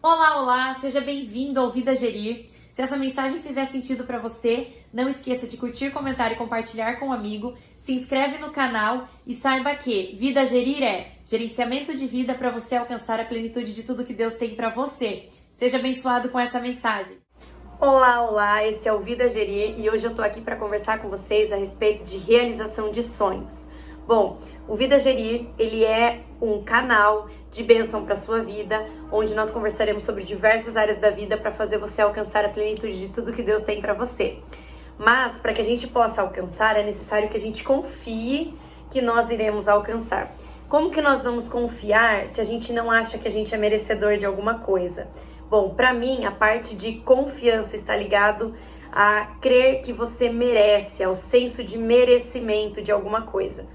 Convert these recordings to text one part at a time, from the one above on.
Olá, olá, seja bem-vindo ao Vida Gerir. Se essa mensagem fizer sentido para você, não esqueça de curtir, comentar e compartilhar com um amigo, se inscreve no canal e saiba que Vida Gerir é gerenciamento de vida para você alcançar a plenitude de tudo que Deus tem para você. Seja abençoado com essa mensagem. Olá, olá, esse é o Vida Gerir e hoje eu tô aqui para conversar com vocês a respeito de realização de sonhos. Bom, o Vida Gerir, ele é um canal de bênção para sua vida, onde nós conversaremos sobre diversas áreas da vida para fazer você alcançar a plenitude de tudo que Deus tem para você. Mas, para que a gente possa alcançar, é necessário que a gente confie que nós iremos alcançar. Como que nós vamos confiar se a gente não acha que a gente é merecedor de alguma coisa? Bom, para mim, a parte de confiança está ligado a crer que você merece, ao senso de merecimento de alguma coisa.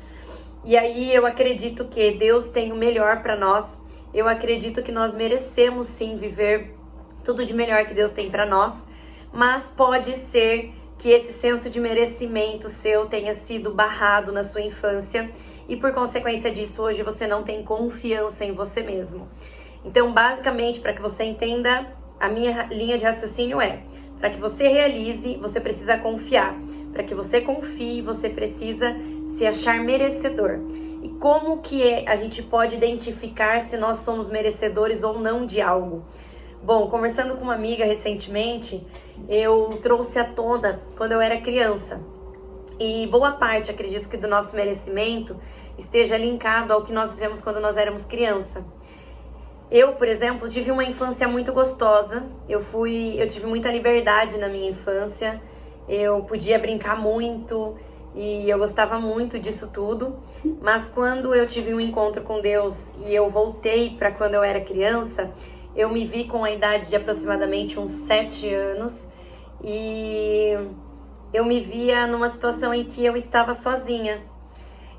E aí eu acredito que Deus tem o melhor para nós. Eu acredito que nós merecemos sim viver tudo de melhor que Deus tem para nós, mas pode ser que esse senso de merecimento seu tenha sido barrado na sua infância e por consequência disso hoje você não tem confiança em você mesmo. Então, basicamente, para que você entenda, a minha linha de raciocínio é: para que você realize, você precisa confiar. Para que você confie, você precisa se achar merecedor. E como que a gente pode identificar se nós somos merecedores ou não de algo? Bom, conversando com uma amiga recentemente, eu trouxe à tona quando eu era criança. E boa parte, acredito que do nosso merecimento esteja linkado ao que nós vivemos quando nós éramos criança. Eu, por exemplo, tive uma infância muito gostosa. Eu tive muita liberdade na minha infância. Eu podia brincar muito e eu gostava muito disso tudo. Mas quando eu tive um encontro com Deus e eu voltei para quando eu era criança, eu me vi com a idade de aproximadamente uns 7 anos e eu me via numa situação em que eu estava sozinha.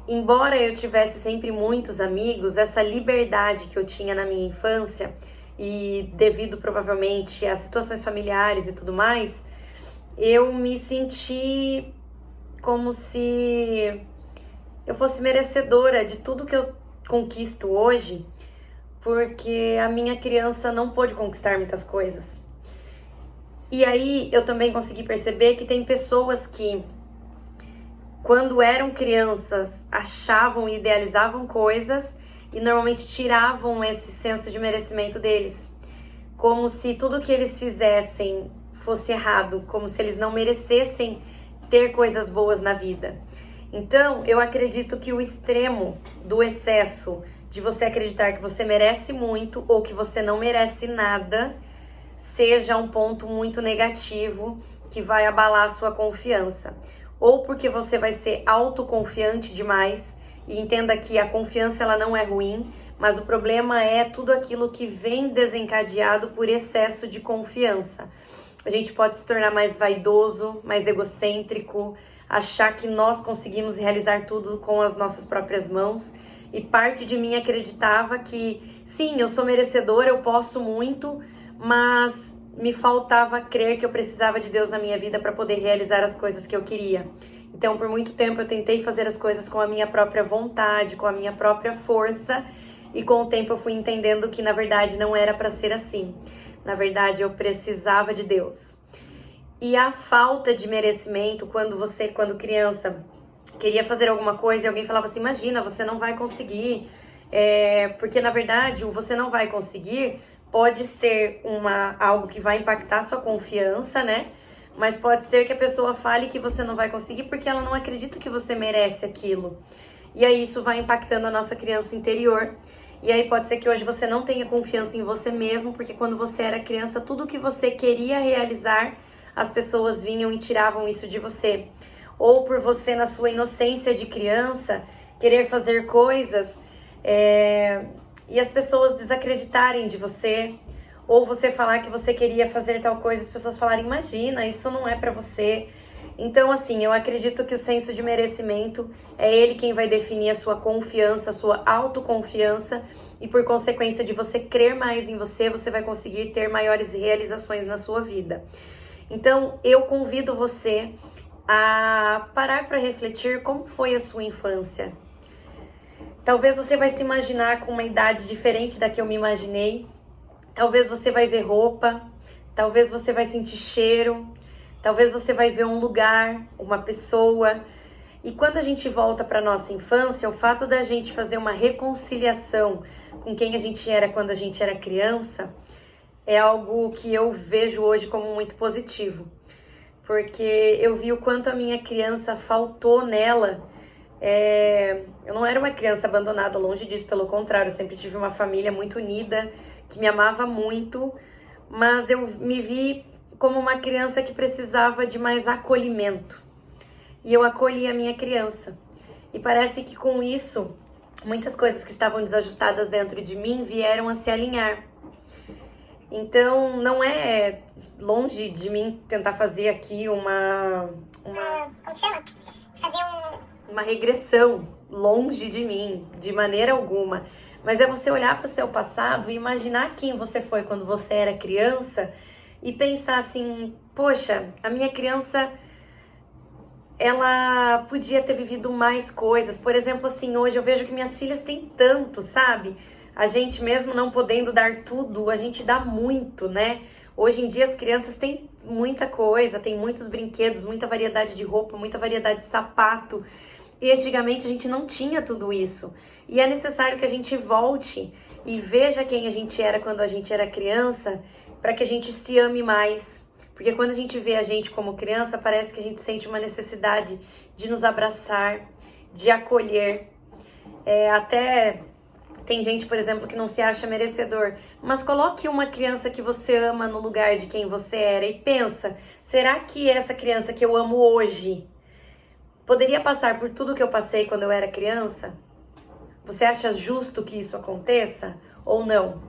Embora eu tivesse sempre muitos amigos, essa liberdade que eu tinha na minha infância e devido provavelmente a situações familiares e tudo mais, eu me senti como se eu fosse merecedora de tudo que eu conquisto hoje, porque a minha criança não pôde conquistar muitas coisas. E aí eu também consegui perceber que tem pessoas que, quando eram crianças, achavam e idealizavam coisas e normalmente tiravam esse senso de merecimento deles, como se tudo que eles fizessem fosse errado, como se eles não merecessem ter coisas boas na vida. Então, eu acredito que o extremo do excesso de você acreditar que você merece muito ou que você não merece nada seja um ponto muito negativo que vai abalar a sua confiança. Ou porque você vai ser autoconfiante demais, e entenda que a confiança ela não é ruim, mas o problema é tudo aquilo que vem desencadeado por excesso de confiança. A gente pode se tornar mais vaidoso, mais egocêntrico, achar que nós conseguimos realizar tudo com as nossas próprias mãos. E parte de mim acreditava que, sim, eu sou merecedora, eu posso muito, mas me faltava crer que eu precisava de Deus na minha vida para poder realizar as coisas que eu queria. Então, por muito tempo, eu tentei fazer as coisas com a minha própria vontade, com a minha própria força, e com o tempo eu fui entendendo que, na verdade, não era para ser assim. Na verdade, eu precisava de Deus. E a falta de merecimento, quando criança, queria fazer alguma coisa e alguém falava assim: imagina, você não vai conseguir, porque, na verdade, o você não vai conseguir pode ser algo que vai impactar a sua confiança, né? Mas pode ser que a pessoa fale que você não vai conseguir porque ela não acredita que você merece aquilo. E aí isso vai impactando a nossa criança interior. E aí pode ser que hoje você não tenha confiança em você mesmo, porque quando você era criança, tudo que você queria realizar, as pessoas vinham e tiravam isso de você. Ou por você, na sua inocência de criança, querer fazer coisas e as pessoas desacreditarem de você, ou você falar que você queria fazer tal coisa, as pessoas falarem: imagina, isso não é pra você. Então, assim, eu acredito que o senso de merecimento é ele quem vai definir a sua confiança, a sua autoconfiança, e por consequência de você crer mais em você, você vai conseguir ter maiores realizações na sua vida. Então, eu convido você a parar para refletir como foi a sua infância. Talvez você vai se imaginar com uma idade diferente da que eu me imaginei, Talvez você vai ver roupa, talvez você vai sentir cheiro, talvez você vai ver um lugar, uma pessoa. E quando a gente volta para nossa infância, o fato da gente fazer uma reconciliação com quem a gente era quando a gente era criança é algo que eu vejo hoje como muito positivo. Porque eu vi o quanto a minha criança faltou nela. Eu não era uma criança abandonada, longe disso, pelo contrário, eu sempre tive uma família muito unida, que me amava muito, mas eu me vi como uma criança que precisava de mais acolhimento. E eu acolhi a minha criança. E parece que com isso, muitas coisas que estavam desajustadas dentro de mim vieram a se alinhar. Então, não é longe de mim tentar fazer aqui como chama? Uma regressão, longe de mim, de maneira alguma. Mas é você olhar para o seu passado e imaginar quem você foi quando você era criança e pensar assim, poxa, a minha criança, ela podia ter vivido mais coisas. Por exemplo, assim, hoje eu vejo que minhas filhas têm tanto, sabe? A gente mesmo não podendo dar tudo, a gente dá muito, né? Hoje em dia as crianças têm muita coisa, tem muitos brinquedos, muita variedade de roupa, muita variedade de sapato. E antigamente a gente não tinha tudo isso. E é necessário que a gente volte e veja quem a gente era quando a gente era criança, para que a gente se ame mais. Porque quando a gente vê a gente como criança, parece que a gente sente uma necessidade de nos abraçar, de acolher. Até tem gente, por exemplo, que não se acha merecedor. Mas coloque uma criança que você ama no lugar de quem você era e pensa, será que essa criança que eu amo hoje poderia passar por tudo que eu passei quando eu era criança? Você acha justo que isso aconteça ou não?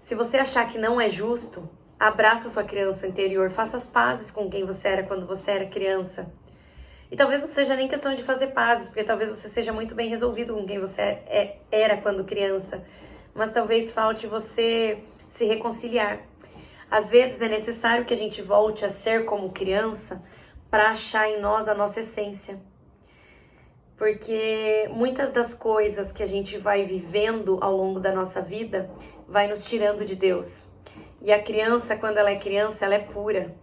Se você achar que não é justo, abraça sua criança interior, faça as pazes com quem você era quando você era criança. E talvez não seja nem questão de fazer pazes, porque talvez você seja muito bem resolvido com quem você era quando criança, mas talvez falte você se reconciliar. Às vezes é necessário que a gente volte a ser como criança para achar em nós a nossa essência. Porque muitas das coisas que a gente vai vivendo ao longo da nossa vida vai nos tirando de Deus. E a criança, quando ela é criança, ela é pura.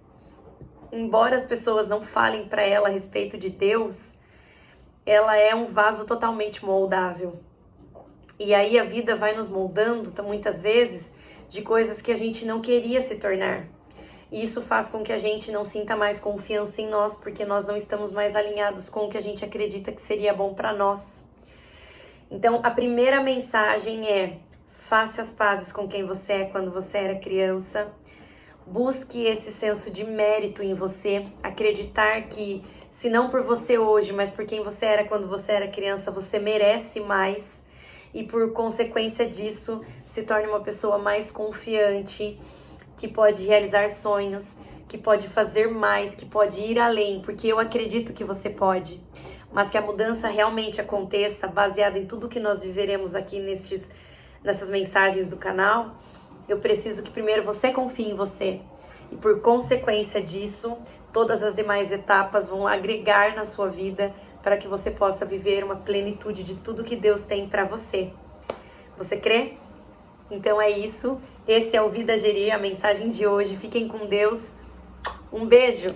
Embora as pessoas não falem para ela a respeito de Deus, ela é um vaso totalmente moldável. E aí a vida vai nos moldando, muitas vezes, de coisas que a gente não queria se tornar. E isso faz com que a gente não sinta mais confiança em nós, porque nós não estamos mais alinhados com o que a gente acredita que seria bom para nós. Então, a primeira mensagem é: faça as pazes com quem você é quando você era criança. Busque esse senso de mérito em você, acreditar que, se não por você hoje, mas por quem você era quando você era criança, você merece mais. E por consequência disso, se torne uma pessoa mais confiante, que pode realizar sonhos, que pode fazer mais, que pode ir além, porque eu acredito que você pode. Mas que a mudança realmente aconteça, baseada em tudo que nós viveremos aqui nessas mensagens do canal, eu preciso que primeiro você confie em você. E por consequência disso, todas as demais etapas vão agregar na sua vida para que você possa viver uma plenitude de tudo que Deus tem para você. Você crê? Então é isso. Esse é o Vida Gerir, a mensagem de hoje. Fiquem com Deus. Um beijo!